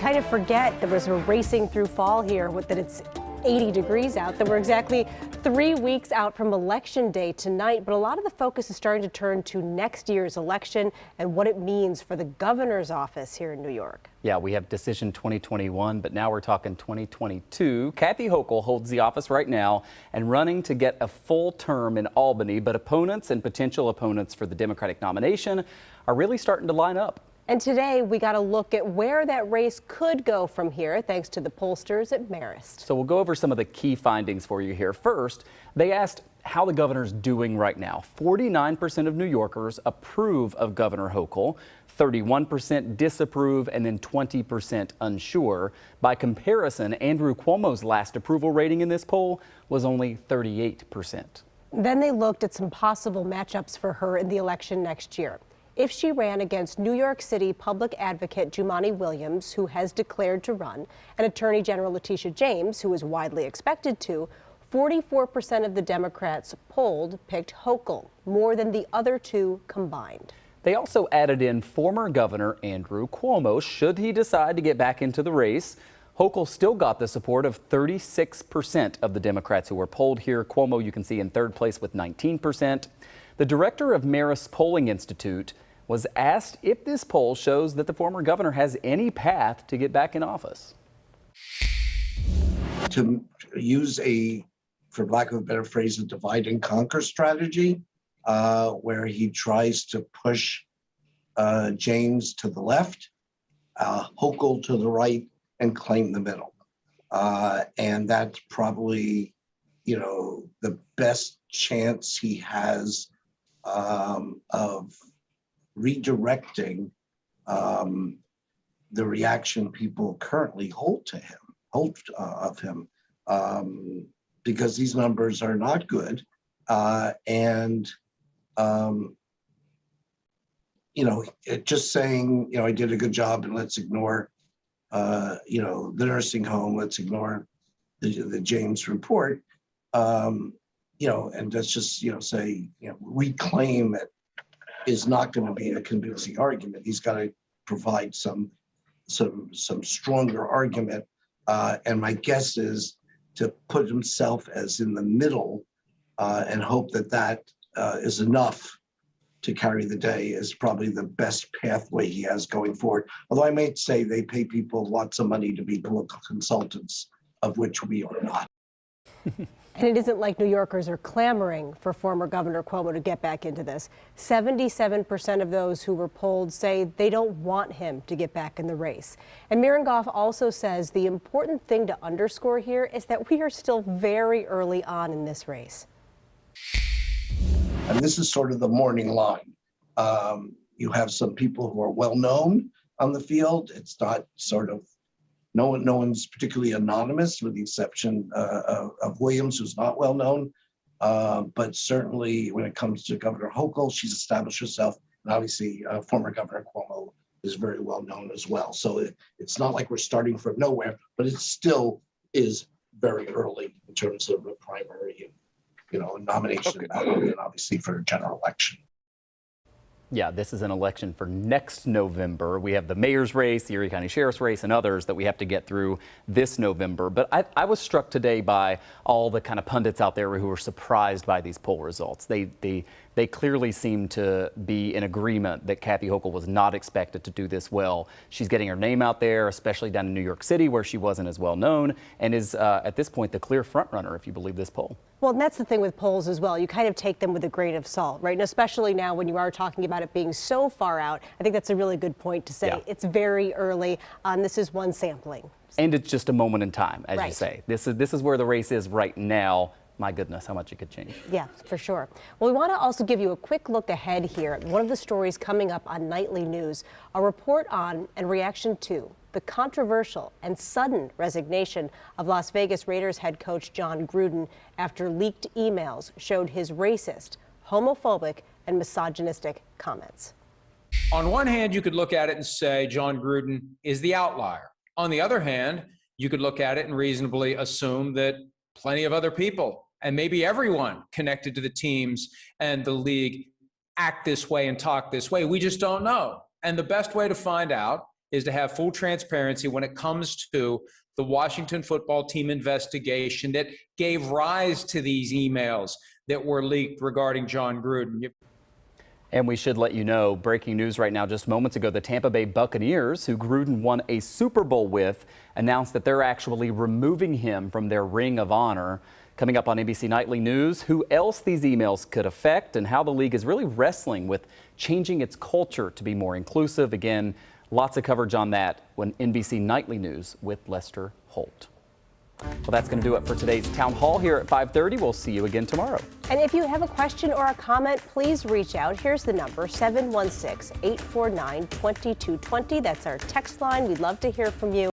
kind of forget that as we're racing through fall here, that it's 80 degrees out, that we're exactly 3 weeks out from Election Day tonight. But a lot of the focus is starting to turn to next year's election and what it means for the governor's office here in New York. Yeah, we have decision 2021, but now we're talking 2022. Kathy Hochul holds the office right now and running to get a full term in Albany, but opponents and potential opponents for the Democratic nomination are really starting to line up. And today we got a look at where that race could go from here, thanks to the pollsters at Marist. So we'll go over some of the key findings for you here. First, they asked how the governor's doing right now. 49% of New Yorkers approve of Governor Hochul, 31% disapprove, and then 20% unsure. By comparison, Andrew Cuomo's last approval rating in this poll was only 38%. Then they looked at some possible matchups for her in the election next year. If she ran against New York City public advocate Jumaane Williams, who has declared to run, and Attorney General Letitia James, who is widely expected to, 44% of the Democrats polled picked Hochul, more than the other two combined. They also added in former Governor Andrew Cuomo, should he decide to get back into the race. Hochul still got the support of 36% of the Democrats who were polled here. Cuomo, you can see, in third place with 19%. The director of Marist Polling Institute was asked if this poll shows that the former governor has any path to get back in office. To use a, for lack of a better phrase, a divide and conquer strategy, where he tries to push James to the left, Hochul to the right, and claim the middle. And that's probably, the best chance he has of redirecting the reaction people currently hold of him, because these numbers are not good, just saying, I did a good job and let's ignore, the nursing home, let's ignore the James report, and let's just, say, reclaim it is not going to be a convincing argument. He's got to provide some stronger argument. And my guess is to put himself as in the middle and hope that is enough to carry the day is probably the best pathway he has going forward. Although I may say they pay people lots of money to be political consultants, of which we are not. And it isn't like New Yorkers are clamoring for former Governor Cuomo to get back into this. 77% of those who were polled say they don't want him to get back in the race. And Mirengoff also says the important thing to underscore here is that we are still very early on in this race. And this is sort of the morning line. You have some people who are well known on the field. It's not sort of, no one's particularly anonymous, with the exception of Williams, who's not well known. But certainly when it comes to Governor Hochul, she's established herself. And obviously former Governor Cuomo is very well known as well. So it's not like we're starting from nowhere, but it still is very early in terms of a primary, a nomination ballot, and obviously for a general election. Yeah, this is an election for next November. We have the mayor's race, the Erie County Sheriff's race, and others that we have to get through this November. But I was struck today by all the kind of pundits out there who were surprised by these poll results. They clearly seem to be in agreement that Kathy Hochul was not expected to do this well. She's getting her name out there, especially down in New York City, where she wasn't as well known, and is at this point the clear front runner, if you believe this poll. Well, and that's the thing with polls as well. You kind of take them with a grain of salt, right? And especially now when you are talking about it being so far out, I think that's a really good point to say. It's very early. This is one sampling. And it's just a moment in time, as you say. This is where the race is right now. My goodness, how much it could change. Yeah, for sure. Well, we want to also give you a quick look ahead here at one of the stories coming up on Nightly News, a report on and reaction to the controversial and sudden resignation of Las Vegas Raiders head coach Jon Gruden after leaked emails showed his racist, homophobic, and misogynistic comments. On one hand, you could look at it and say Jon Gruden is the outlier. On the other hand, you could look at it and reasonably assume that plenty of other people, and maybe everyone connected to the teams and the league, act this way and talk this way. We just don't know. And the best way to find out is to have full transparency when it comes to the Washington football team investigation that gave rise to these emails that were leaked regarding John Gruden. And we should let you know, breaking news right now, just moments ago, the Tampa Bay Buccaneers, who Gruden won a Super Bowl with, announced that they're actually removing him from their Ring of Honor. Coming up on NBC Nightly News, who else these emails could affect and how the league is really wrestling with changing its culture to be more inclusive. Again, lots of coverage on that when NBC Nightly News with Lester Holt. Well, that's going to do it for today's Town Hall here at 5:30. We'll see you again tomorrow. And if you have a question or a comment, please reach out. Here's the number, 716-849-2220. That's our text line. We'd love to hear from you.